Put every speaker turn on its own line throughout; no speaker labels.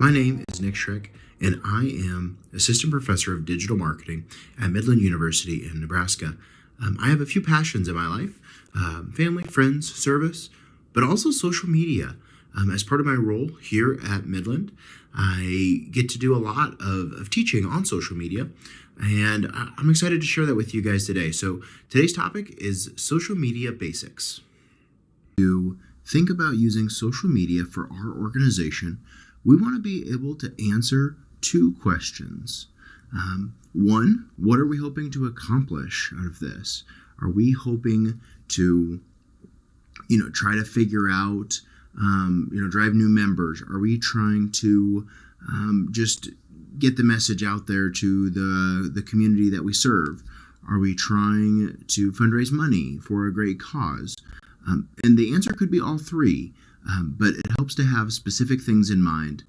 My name is Nick Schreck, and I am Assistant Professor of Digital Marketing at Midland University in Nebraska. I have a few passions in my life, family, friends, service, but also social media. As part of my role here at Midland, I get to do a lot of teaching on social media, and I'm excited to share that with you guys today. So today's topic is social media basics. To think about using social media for our organization, we want to be able to answer two questions. One, what are we hoping to accomplish out of this? Are we hoping to, try to figure out, drive new members? Are we trying to just get the message out there to the community that we serve? Are we trying to fundraise money for a great cause? And the answer could be all three, but it helps to have specific things in mind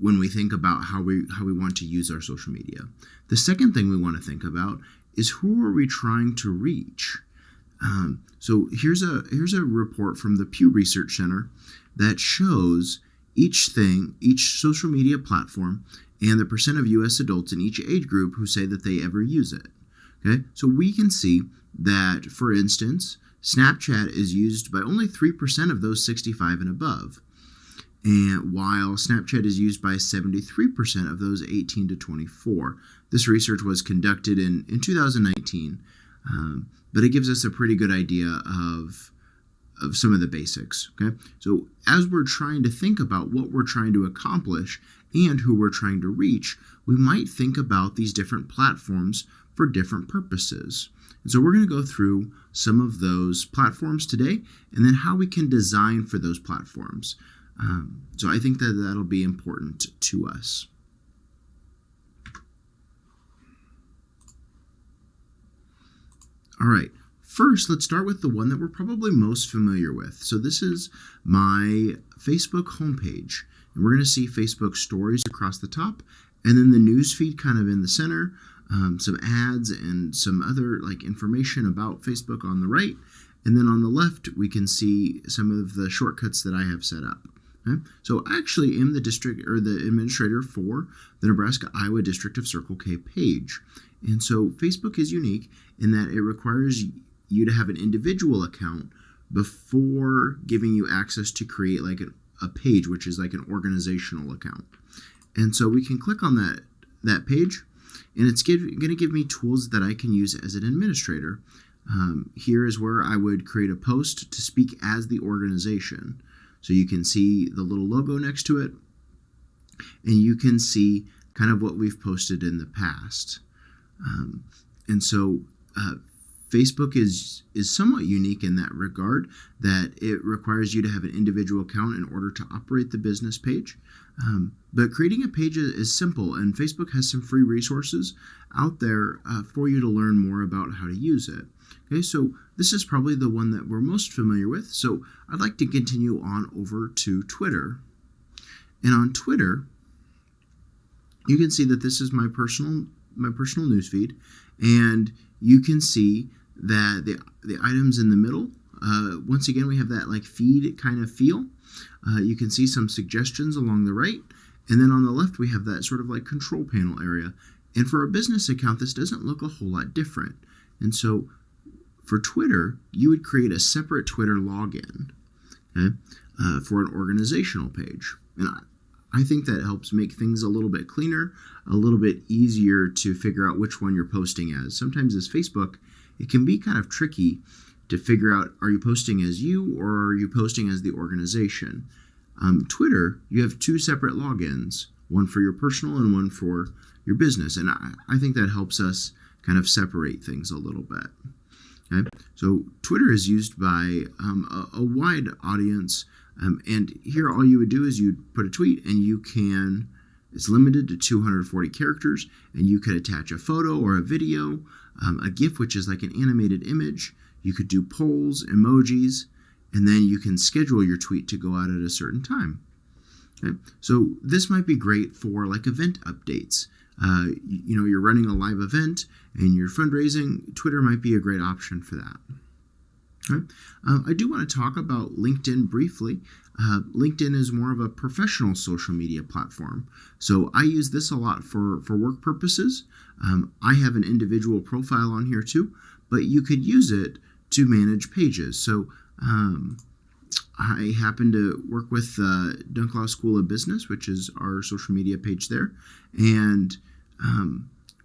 when we think about how we want to use our social media. The second thing we want to think about is who are we trying to reach? So here's a report from the Pew Research Center that shows each social media platform and the percent of U.S. adults in each age group who say that they ever use it. Okay, so we can see that, for instance, Snapchat is used by only 3% of those 65 and above, and while Snapchat is used by 73% of those 18 to 24. This research was conducted in 2019, but it gives us a pretty good idea of some of the basics. Okay, so as we're trying to think about what we're trying to accomplish and who we're trying to reach, we might think about these different platforms for different purposes. And so we're going to go through some of those platforms today, and then how we can design for those platforms. So I think that that'll be important to us. All right. First, let's start with the one that we're probably most familiar with. So this is my Facebook homepage, and we're going to see Facebook stories across the top, and then the news feed kind of in the center, some ads and some other information about Facebook on the right, and then on the left we can see some of the shortcuts that I have set up. Okay? So I actually am the administrator for the Nebraska-Iowa District of Circle K page, and so Facebook is unique in that it requires you to have an individual account before giving you access to create a page, which is like an organizational account. And so we can click on that page, and it's going to give me tools that I can use as an administrator. Here is where I would create a post to speak as the organization. So you can see the little logo next to it, and you can see kind of what we've posted in the past. And so Facebook is somewhat unique in that regard, that it requires you to have an individual account in order to operate the business page. But creating a page is simple, and Facebook has some free resources out there for you to learn more about how to use it. Okay, so this is probably the one that we're most familiar with. So I'd like to continue on over to Twitter. And on Twitter, you can see that this is my personal newsfeed, and you can see that the items in the middle, once again, we have that feed kind of feel. You can see some suggestions along the right, and then on the left we have that sort of control panel area. And for a business account, this doesn't look a whole lot different. And so for Twitter, you would create a separate Twitter login, okay, for an organizational page. And I think that helps make things a little bit cleaner, a little bit easier to figure out which one you're posting as. Sometimes as Facebook, it can be kind of tricky to figure out, are you posting as you or are you posting as the organization? Twitter, you have two separate logins, one for your personal and one for your business. And I think that helps us kind of separate things a little bit. Okay? So Twitter is used by a wide audience. And here all you would do is you'd put a tweet, and it's limited to 240 characters, and you could attach a photo or a video, a GIF, which is like an animated image. You could do polls, emojis, and then you can schedule your tweet to go out at a certain time. Okay? So this might be great for event updates. You're running a live event and you're fundraising. Twitter might be a great option for that. Okay. I do want to talk about LinkedIn briefly. LinkedIn is more of a professional social media platform. So I use this a lot for work purposes. I have an individual profile on here too, but you could use it to manage pages. So I happen to work with Dunklau School of Business, which is our social media page there. And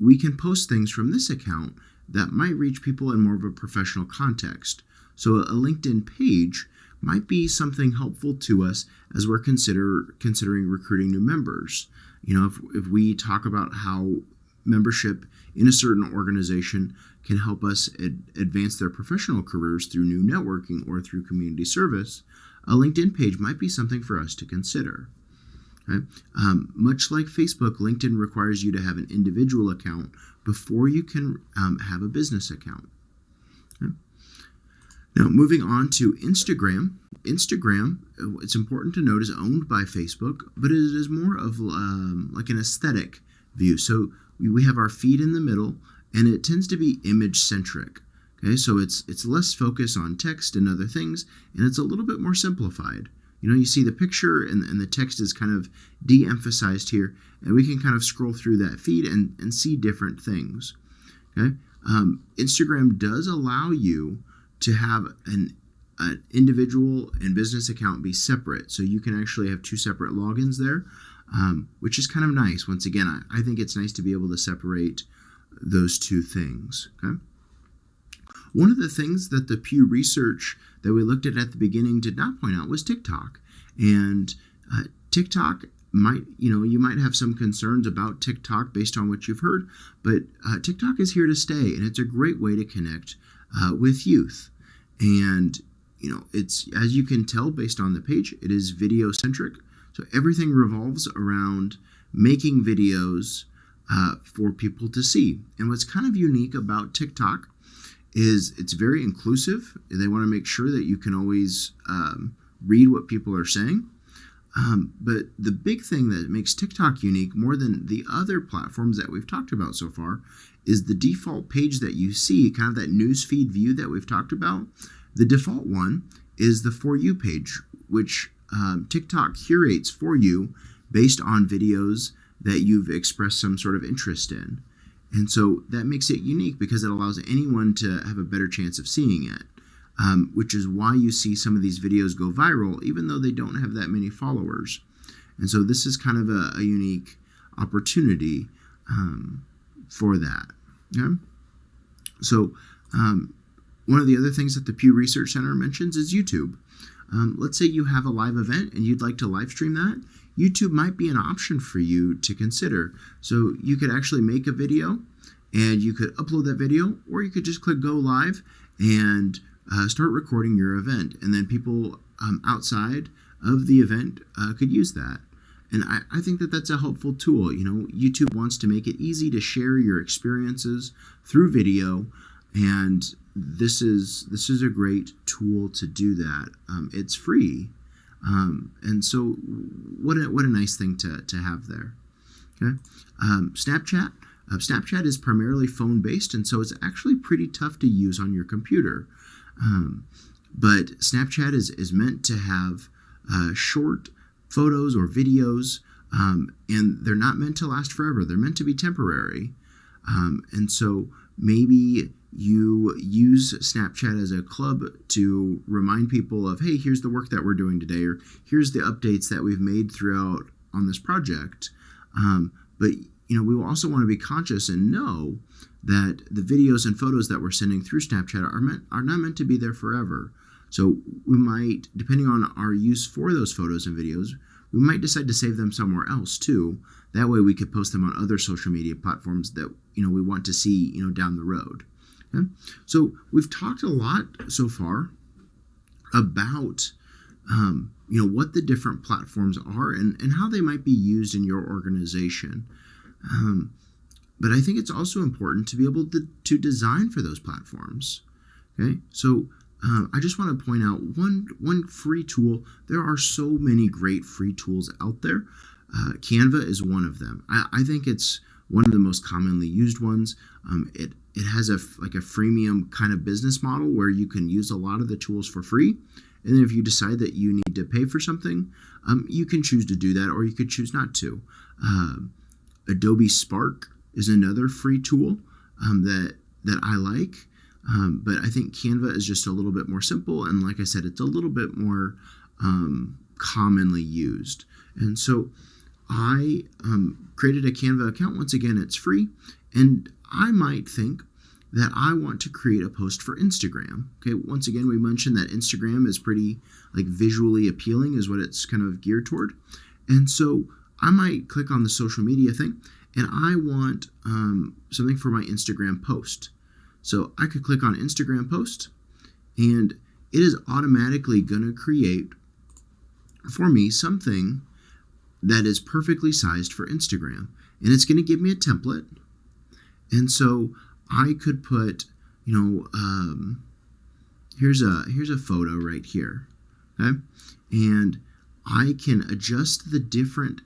we can post things from this account that might reach people in more of a professional context. So a LinkedIn page might be something helpful to us as we're considering recruiting new members. If we talk about how membership in a certain organization can help us advance their professional careers through new networking or through community service, a LinkedIn page might be something for us to consider. Okay? Much like Facebook, LinkedIn requires you to have an individual account before you can have a business account. Okay? Now, moving on to Instagram. Instagram, it's important to note, is owned by Facebook, but it is more of like an aesthetic view. So we have our feed in the middle, and it tends to be image-centric. Okay, so it's less focus on text and other things, and it's a little bit more simplified. You see the picture and the text is kind of de-emphasized here, and we can kind of scroll through that feed and see different things. Okay, Instagram does allow you to have an individual and business account be separate, so you can actually have two separate logins there, which is kind of nice. Once again, I think it's nice to be able to separate those two things. Okay. One of the things that the Pew Research that we looked at the beginning did not point out was TikTok. And TikTok you might have some concerns about TikTok based on what you've heard, but TikTok is here to stay, and it's a great way to connect with youth. And, it's, as you can tell based on the page, it is video centric. So everything revolves around making videos for people to see. And what's kind of unique about TikTok is it's very inclusive. They want to make sure that you can always read what people are saying. But the big thing that makes TikTok unique more than the other platforms that we've talked about so far is the default page that you see, kind of that newsfeed view that we've talked about. The default one is the For You page, which TikTok curates for you based on videos that you've expressed some sort of interest in. And so that makes it unique because it allows anyone to have a better chance of seeing it, which is why you see some of these videos go viral, even though they don't have that many followers. And so this is kind of a unique opportunity for that. Okay? So one of the other things that the Pew Research Center mentions is YouTube. Let's say you have a live event and you'd like to live stream that. YouTube might be an option for you to consider. So you could actually make a video and you could upload that video, or you could just click go live and start recording your event. And then people outside of the event could use that. And I think that that's a helpful tool. YouTube wants to make it easy to share your experiences through video, and this is a great tool to do that. It's free. And so what a nice thing to have there. Okay. Snapchat. Snapchat is primarily phone based, and so it's actually pretty tough to use on your computer. But Snapchat is meant to have short photos or videos, and they're not meant to last forever. They're meant to be temporary. And so maybe you use Snapchat as a club to remind people of, hey, here's the work that we're doing today, or here's the updates that we've made throughout on this project. But we will also want to be conscious and know that the videos and photos that we're sending through Snapchat are not meant to be there forever. So we might, depending on our use for those photos and videos, we might decide to save them somewhere else too. That way we could post them on other social media platforms that we want to see down the road. Okay? So we've talked a lot so far about what the different platforms are and how they might be used in your organization. But I think it's also important to be able to design for those platforms. Okay, so I just want to point out one free tool. There are so many great free tools out there. Canva is one of them. I think it's one of the most commonly used ones. It has a freemium kind of business model where you can use a lot of the tools for free. And then if you decide that you need to pay for something, you can choose to do that, or you could choose not to. Adobe Spark is another free tool that I like. But I think Canva is just a little bit more simple. And like I said, it's a little bit more commonly used. And so I created a Canva account. Once again, it's free. And I might think that I want to create a post for Instagram. Okay, once again, we mentioned that Instagram is pretty visually appealing is what it's kind of geared toward. And so I might click on the social media thing, and I want something for my Instagram post. So I could click on Instagram post, and it is automatically going to create for me something that is perfectly sized for Instagram. And it's going to give me a template. And so I could put, here's a photo right here, okay? And I can adjust the different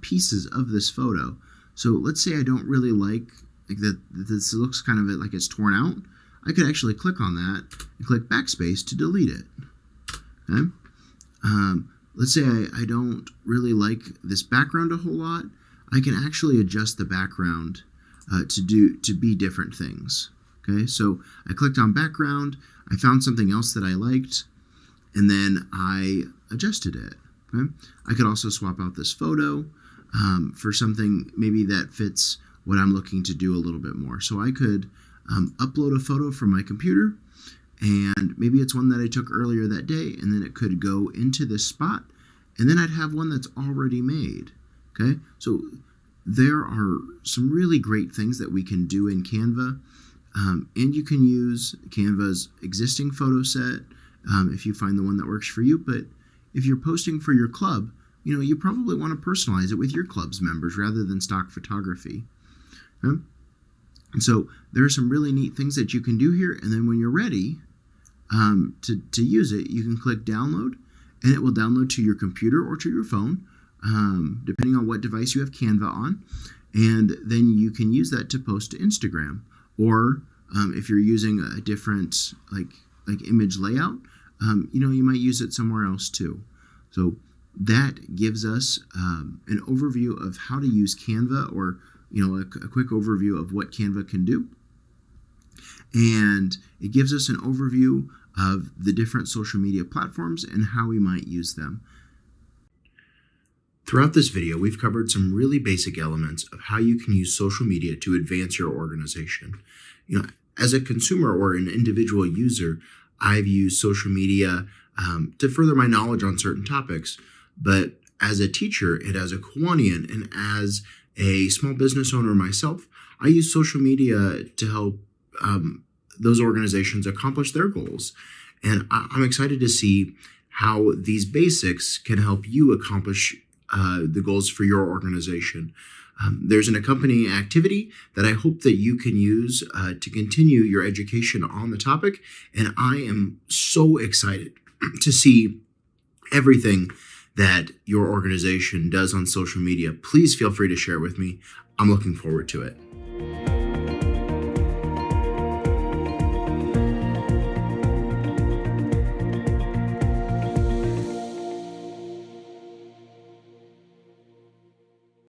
pieces of this photo. So let's say I don't really like that this looks kind of like it's torn out. I could actually click on that and click backspace to delete it, okay? Let's say I don't really like this background a whole lot. I can actually adjust the background to be different things. Okay, so I clicked on background, I found something else that I liked, and then I adjusted it. Okay, I could also swap out this photo for something maybe that fits what I'm looking to do a little bit more. So I could upload a photo from my computer, and maybe it's one that I took earlier that day, and then it could go into this spot, and then I'd have one that's already made. Okay, so there are some really great things that we can do in Canva, and you can use Canva's existing photo set if you find the one that works for you. But if you're posting for your club, you probably want to personalize it with your club's members rather than stock photography. Okay? And so there are some really neat things that you can do here. And then when you're ready to use it, you can click download, and it will download to your computer or to your phone, depending on what device you have Canva on. And then you can use that to post to Instagram. Or if you're using a different image layout, you might use it somewhere else too. So that gives us an overview of how to use Canva, or a quick overview of what Canva can do. And it gives us an overview of the different social media platforms and how we might use them. Throughout this video, we've covered some really basic elements of how you can use social media to advance your organization. As a consumer or an individual user, I've used social media to further my knowledge on certain topics. But as a teacher and as a Kiwanian and as a small business owner myself, I use social media to help those organizations accomplish their goals. And I'm excited to see how these basics can help you accomplish the goals for your organization. There's an accompanying activity that I hope that you can use to continue your education on the topic. And I am so excited to see everything that your organization does on social media. Please feel free to share it with me. I'm looking forward to it.